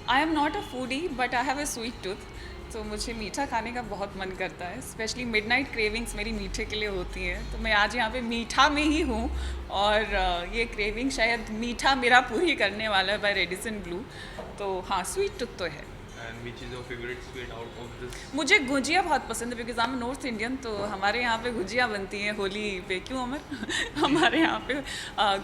I am not a foodie but I have a sweet tooth. तो मुझे मीठा खाने का बहुत मन करता है, स्पेशली मिडनाइट क्रेविंग्स मेरी मीठे के लिए होती हैं। तो मैं आज यहाँ पे मीठा में ही हूँ और ये क्रेविंग शायद मीठा मेरा पूरी करने वाला है बाय रेडिसन ब्लू। तो हाँ, स्वीट टूथ तो है। And which is your favorite sweet out of this? मुझे गुजिया बहुत पसंद है because I am north Indian. तो हमारे यहाँ पे गुजिया बनती हैं होली पे, क्यों अमर? जी। हमारे यहाँ पे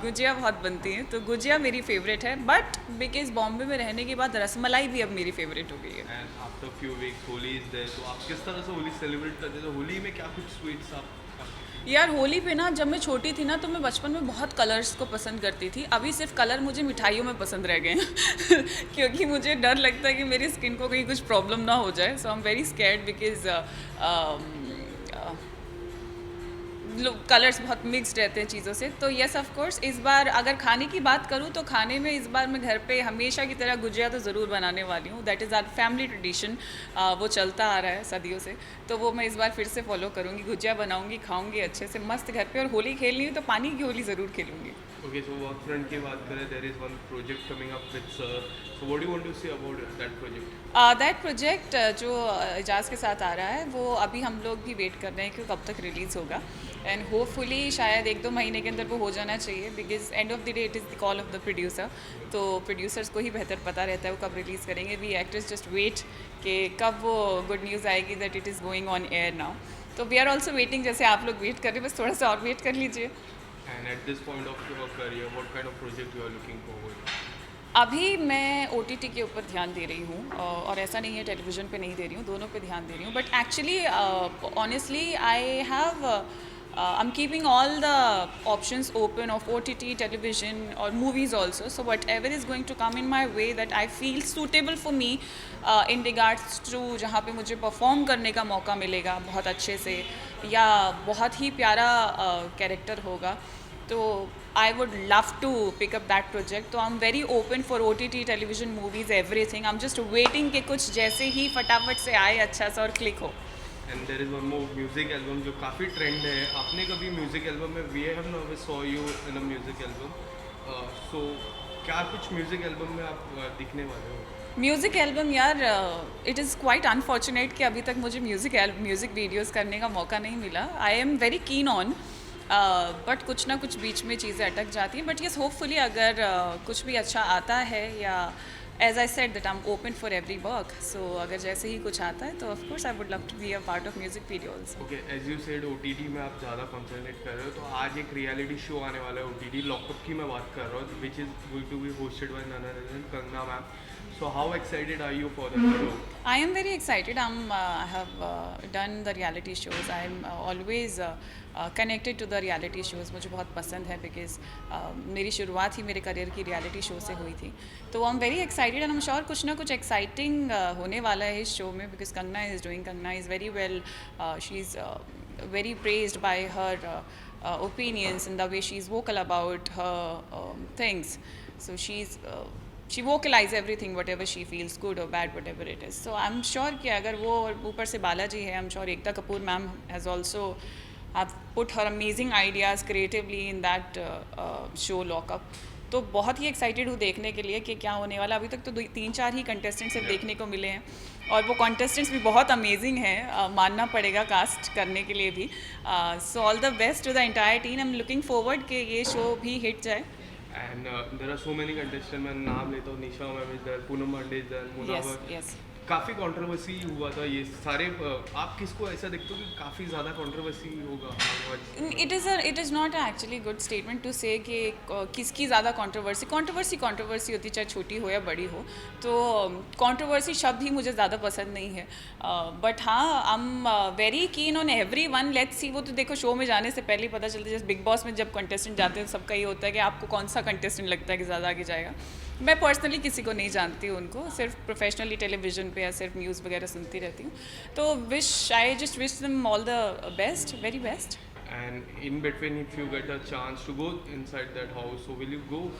गुजिया बहुत बनती हैं, तो गुजिया मेरी फेवरेट है। बट बिकॉज बॉम्बे में रहने के बाद रसमलाई भी अब मेरी फेवरेट हो गई है। And after few weeks Holi is there, तो आप किस तरह से होली सेलिब्रेट करते हैं? तो होली में क्या कुछ स्वीट्स आप खाते यार होली पे ना, जब मैं छोटी थी ना तो मैं बचपन में बहुत कलर्स को पसंद करती थी। अभी सिर्फ कलर मुझे मिठाइयों में पसंद रह गए हैं क्योंकि मुझे डर लगता है कि मेरी स्किन को कहीं कुछ प्रॉब्लम ना हो जाए। So I am very scared because colours बहुत मिक्स्ड रहते हैं चीज़ों से। तो यस ऑफ कोर्स, इस बार अगर खाने की बात करूँ तो खाने में इस बार मैं घर पे हमेशा की तरह गुजिया तो ज़रूर बनाने वाली हूँ। That is our family tradition, वो चलता आ रहा है सदियों से। तो वो मैं इस बार फिर से फॉलो करूँगी, गुजिया बनाऊँगी, खाऊँगी अच्छे से मस्त घर पे। और होली खेलनी है तो पानी की होली ज़रूर खेलूँगी। हैं? ओके, सो वर्क फ्रंट की बात करें, there is one project coming up with sir, so what do you want to say about that project? That project जो एजाज के साथ आ रहा है, वो अभी हम लोग भी वेट कर रहे हैं कि कब तक रिलीज़ होगा। एंड होपफुली शायद 1-2 महीने के अंदर वो हो जाना चाहिए because end of the day it is the call of the producer. तो प्रोड्यूसर्स को ही बेहतर पता रहता है वो कब रिलीज़ करेंगे। वी एक्टर्स जस्ट वेट कि कब वो गुड न्यूज़ आएगी that it is going on air now. तो वी आर ऑल्सो वेटिंग, जैसे आप लोग वेट कर रहे हैं, बस थोड़ा सा और वेट कर लीजिए। And at this point of your career, what kind of project you are looking forward? अभी मैं OTT के ऊपर ध्यान दे रही हूँ और ऐसा नहीं है टेलीविज़न पे नहीं दे रही हूँ, दोनों पे ध्यान दे रही हूँ। But actually honestly I have I am keeping all the options open of OTT, television और movies also. So whatever is going to come in my way that I feel suitable for me in regards to, जहाँ पे मुझे perform करने का मौका मिलेगा बहुत अच्छे से, या बहुत ही प्यारा कैरेक्टर होगा, तो I would love to pick up that project. तो I'm very open for OTT, television, movies, everything. I'm just waiting कि कुछ जैसे ही फटाफट से आए अच्छा सा और क्लिक हो। And there is one more music album जो काफ़ी ट्रेंड है। आपने कभी म्यूजिक एल्बम में, we have never saw you in a music album, so क्या कुछ म्यूजिक एल्बम में आप दिखने वाले हो? म्यूज़िक एल्बम यार, इट इज़ क्वाइट अनफॉर्चुनेट कि अभी तक मुझे म्यूज़िक वीडियोस करने का मौका नहीं मिला। आई am very keen on, but कुछ ना कुछ बीच में चीज़ें अटक जाती हैं। बट यस, होपफुली अगर कुछ भी अच्छा आता है, या as I said that I am open for every work, so अगर जैसे ही कुछ आता है तो of course I would love to be a part of music videos. Okay, as you said OTT में आप ज़्यादा कंसंट्रेट कर रहे हो, तो आज एक रियलिटी शो आने वाला है ओटीटी, लॉकअप की मैं बात कर रहा हूँ, which is going to be hosted by none other than Kangana ma'am. So how excited are you for that show? I am very excited. I have done the reality shows. I am always connected to the reality shows. मुझे बहुत पसंद है because मेरी शुरुआत ही मेरे career की reality show से हुई थी। तो आई am very excited and I am sure कुछ ना कुछ एक्साइटिंग होने वाला है इस शो में because Kangana is very well, she is very praised by her opinions and the way she's vocal about her things. So she vocalize everything whatever she feels, good or bad, whatever it is. So I'm sure कि अगर वो ऊपर से बालाजी है, I'm sure Ekta Kapoor ma'am has also have put her amazing ideas creatively in that show Lockup. तो बहुत ही excited हूँ देखने के लिए कि क्या होने वाला। अभी तक तो 3-4 ही कंटेस्टेंट सिर्फ देखने को मिले हैं और वो कंटेस्टेंट्स भी बहुत अमेजिंग हैं, मानना पड़ेगा कास्ट करने के लिए भी। So all the best to the entire team. I am looking forward कि ये शो भी हिट जाए। And there are so many contestant, मैं नाम लेता हूँ, Nisha ma'am is there, Poonam Pandey is there, yes Munawar. Yes. काफ़ी कंट्रोवर्सी हुआ था ये सारे, आप किसको ऐसा देखते हो कि काफ़ी ज़्यादा कंट्रोवर्सी होगा आज? It is not actually good statement to say कि किसकी ज़्यादा कंट्रोवर्सी होती है, चाहे छोटी हो या बड़ी हो। तो कंट्रोवर्सी शब्द ही मुझे ज़्यादा पसंद नहीं है। बट हाँ, आई am very keen on every one. Let's see. वो तो देखो शो में जाने से पहले ही पता चलता है। जैसे बिग बॉस में जब कंटेस्टेंट जाते हैं सबका ये होता है कि आपको कौन सा कंटेस्टेंट लगता है कि ज़्यादा आगे जाएगा। मैं पर्सनली किसी को नहीं जानती हूँ, उनको सिर्फ प्रोफेशनली टेलीविजन पे या सिर्फ न्यूज़ वगैरह सुनती रहती हूँ। तो I just wish them all the best, very best. And in between, if you get a chance to go inside that house, so will you go?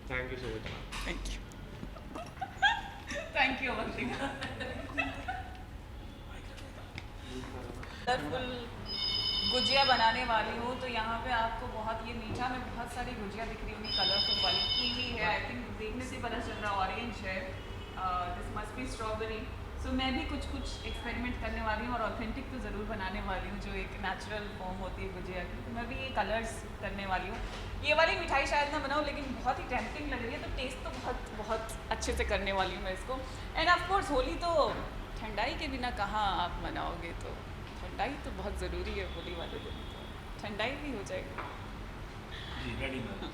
Thank you so much. Thank you. Thank you Avantika. Colourful gujiya बनाने वाली हूँ। तो यहाँ पे आपको बहुत ये मीठा में बहुत सारी गुजिया दिख रही होंगी कलरफुल वाली। कीवी है, आई थिंक देखने से पता चल रहा, ऑरेंज है, दिस मस्ट बी स्ट्रॉबेरी। सो मैं भी कुछ कुछ एक्सपेरिमेंट करने वाली हूँ और ऑथेंटिक तो ज़रूर बनाने वाली हूँ, जो एक नेचुरल फॉर्म होती है गुजिया की। तो मैं भी ये कलर्स करने वाली हूँ। ये वाली मिठाई शायद ना बनाऊँ, लेकिन बहुत ही टेम्पटिंग लग रही है, तो टेस्ट तो बहुत बहुत अच्छे से करने वाली हूँ मैं इसको। एंड ऑफ कोर्स होली तो ठंडाई के बिना कहाँ आप मनाओगे, तो ठंडाई तो बहुत ज़रूरी है होली वाले दिन, तो ठंडाई भी हो जाएगी। जी रेडी मैम।